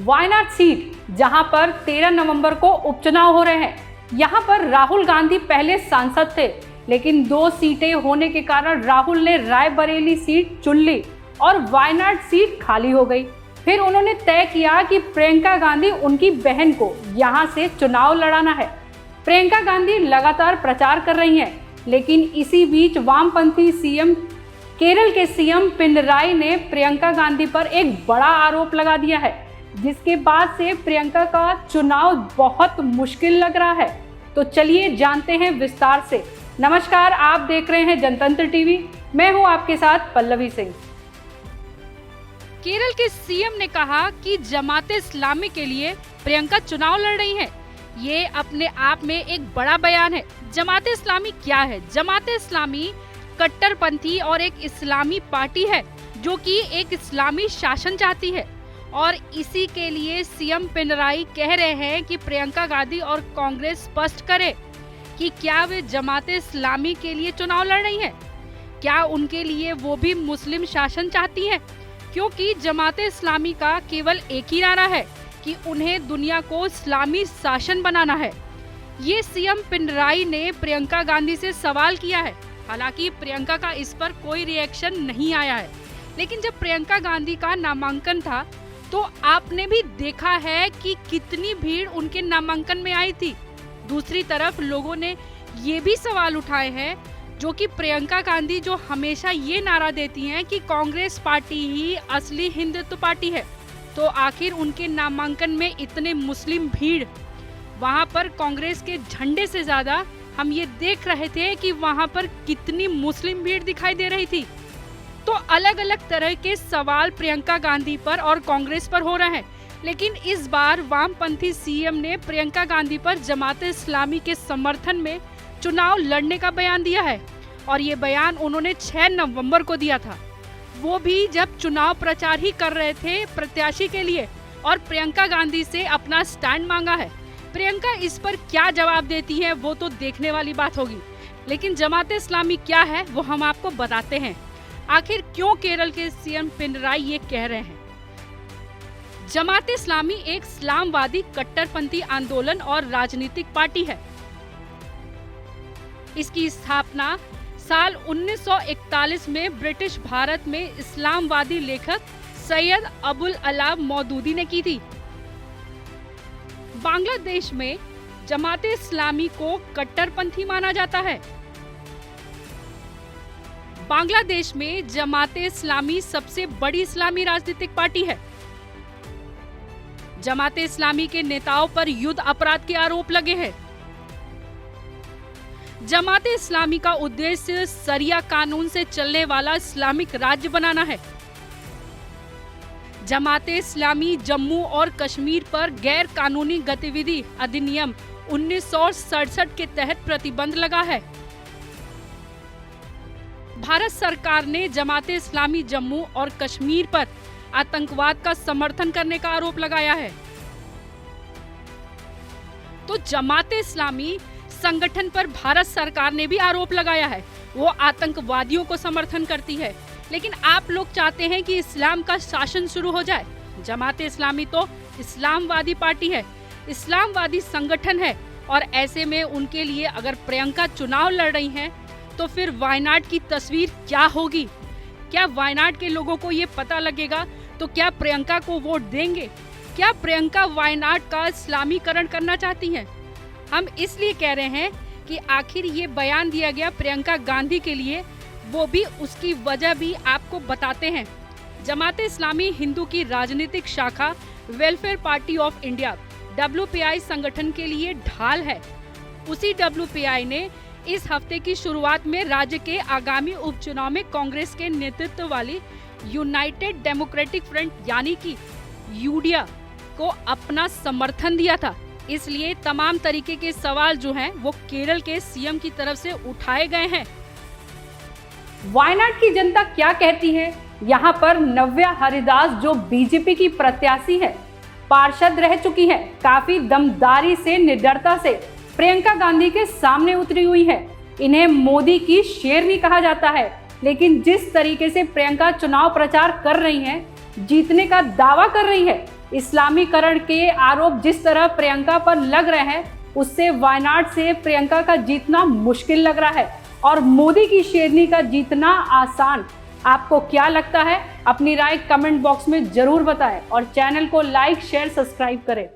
Wayanad seat, जहां पर 13 नवंबर को उपचुनाव हो रहे हैं। यहां पर राहुल गांधी पहले सांसद थे, लेकिन 2 सीटें होने के कारण राहुल ने रायबरेली सीट चुन ली और वायनाड सीट खाली हो गई। फिर उन्होंने तय किया कि प्रियंका गांधी, उनकी बहन को यहां से चुनाव लड़ाना है। प्रियंका गांधी लगातार प्रचार कर रही हैं, लेकिन इसी बीच वामपंथी सीएम केरल के सीएम पिनराई ने प्रियंका गांधी पर एक बड़ा आरोप लगा दिया है, जिसके बाद से प्रियंका का चुनाव बहुत मुश्किल लग रहा है। तो चलिए जानते हैं विस्तार से। नमस्कार, आप देख रहे हैं जनतंत्र टीवी। मैं हूं आपके साथ पल्लवी सिंह। केरल के सीएम ने कहा कि जमाते इस्लामी के लिए प्रियंका चुनाव लड़ रही हैं। ये अपने आप में एक बड़ा बयान है। जमाते इस्लामी क्या है? जमाते इस्लामी कट्टरपंथी और एक इस्लामी पार्टी है जो कि एक इस्लामी शासन चाहती है, और इसी के लिए सीएम पिनराई कह रहे हैं कि प्रियंका गांधी और कांग्रेस स्पष्ट करे कि क्या वे जमाते इस्लामी के लिए चुनाव लड़ रही हैं? क्या उनके लिए वो भी मुस्लिम शासन चाहती हैं? क्योंकि जमाते इस्लामी का केवल एक ही नारा है कि उन्हें दुनिया को इस्लामी शासन बनाना है। ये सीएम पिनराई ने प्रियंका गांधी से सवाल किया है। हालांकि प्रियंका का इस पर कोई रिएक्शन नहीं आया है, लेकिन जब प्रियंका गांधी का नामांकन था तो आपने भी देखा है कि कितनी भीड़ उनके नामांकन में आई थी। दूसरी तरफ लोगों ने ये भी सवाल उठाए हैं जो कि प्रियंका गांधी जो हमेशा ये नारा देती हैं कि कांग्रेस पार्टी ही असली हिंदुत्व पार्टी है, तो आखिर उनके नामांकन में इतने मुस्लिम भीड़, वहां पर कांग्रेस के झंडे से ज्यादा हम ये देख रहे थे कि वहां पर कितनी मुस्लिम भीड़ दिखाई दे रही थी। तो अलग अलग तरह के सवाल प्रियंका गांधी पर और कांग्रेस पर हो रहे हैं, लेकिन इस बार वामपंथी सीएम ने प्रियंका गांधी पर जमाते इस्लामी के समर्थन में चुनाव लड़ने का बयान दिया है, और ये बयान उन्होंने 6 नवंबर को दिया था, वो भी जब चुनाव प्रचार ही कर रहे थे प्रत्याशी के लिए, और प्रियंका गांधी से अपना स्टैंड मांगा है। प्रियंका इस पर क्या जवाब देती है वो तो देखने वाली बात होगी, लेकिन जमाते इस्लामी क्या है वो हम आपको बताते हैं। आखिर क्यों केरल के सीएम पिनराई ये कह रहे हैं? जमाते इस्लामी एक इस्लामवादी कट्टरपंथी आंदोलन और राजनीतिक पार्टी है। इसकी स्थापना साल 1941 में ब्रिटिश भारत में इस्लामवादी लेखक सैयद अबुल अला मौदूदी ने की थी। बांग्लादेश में जमाते इस्लामी को कट्टरपंथी माना जाता है। बांग्लादेश में जमाते इस्लामी सबसे बड़ी इस्लामी राजनीतिक पार्टी है। जमाते इस्लामी के नेताओं पर युद्ध अपराध के आरोप लगे हैं। जमाते इस्लामी का उद्देश्य शरिया कानून से चलने वाला इस्लामिक राज्य बनाना है। जमाते इस्लामी जम्मू और कश्मीर पर गैर कानूनी गतिविधि अधिनियम 1967 के तहत प्रतिबंध लगा है। भारत सरकार ने जमाते इस्लामी जम्मू और कश्मीर पर आतंकवाद का समर्थन करने का आरोप लगाया है। तो जमाते इस्लामी संगठन पर भारत सरकार ने भी आरोप लगाया है, वो आतंकवादियों को समर्थन करती है। लेकिन आप लोग चाहते हैं कि इस्लाम का शासन शुरू हो जाए। जमाते इस्लामी तो इस्लामवादी पार्टी है, इस्लामवादी संगठन है, और ऐसे में उनके लिए अगर प्रियंका चुनाव लड़ रही हैं तो फिर वायनाड की तस्वीर क्या होगी? क्या वायनाड के लोगों को ये पता लगेगा तो क्या प्रियंका को वोट देंगे? क्या प्रियंका वायनाड का इस्लामीकरण करना चाहती हैं? हम इसलिए कह रहे हैं कि आखिर ये बयान दिया गया प्रियंका गांधी के लिए, वो भी उसकी वजह भी आपको बताते हैं। जमाते इस्लामी हिंदू की राजनीतिक शाखा welfare party of India WPI संगठन के लिए ढाल है। उसी WPI ने इस हफ्ते की शुरुआत में राज्य के आगामी उपचुनाव में कांग्रेस के नेतृत्व वाली यूनाइटेड डेमोक्रेटिक फ्रंट यानी कि यूडिया को अपना समर्थन दिया था। इसलिए तमाम तरीके के सवाल जो हैं वो केरल के सीएम की तरफ से उठाए गए हैं। वायनाड की जनता क्या कहती है? यहाँ पर नव्या हरिदास जो बीजेपी की प्रत्याशी है, पार्षद रह चुकी है, काफी दमदारी से, निडरता से प्रियंका गांधी के सामने उतरी हुई है। इन्हें मोदी की शेरनी कहा जाता है, लेकिन जिस तरीके से प्रियंका चुनाव प्रचार कर रही हैं, जीतने का दावा कर रही है, इस्लामीकरण के आरोप जिस तरह प्रियंका पर लग रहे हैं, उससे वायनाड से प्रियंका का जीतना मुश्किल लग रहा है और मोदी की शेरनी का जीतना आसान। आपको क्या लगता है? अपनी राय कमेंट बॉक्स में जरूर बताएं और चैनल को लाइक, शेयर, सब्सक्राइब करें।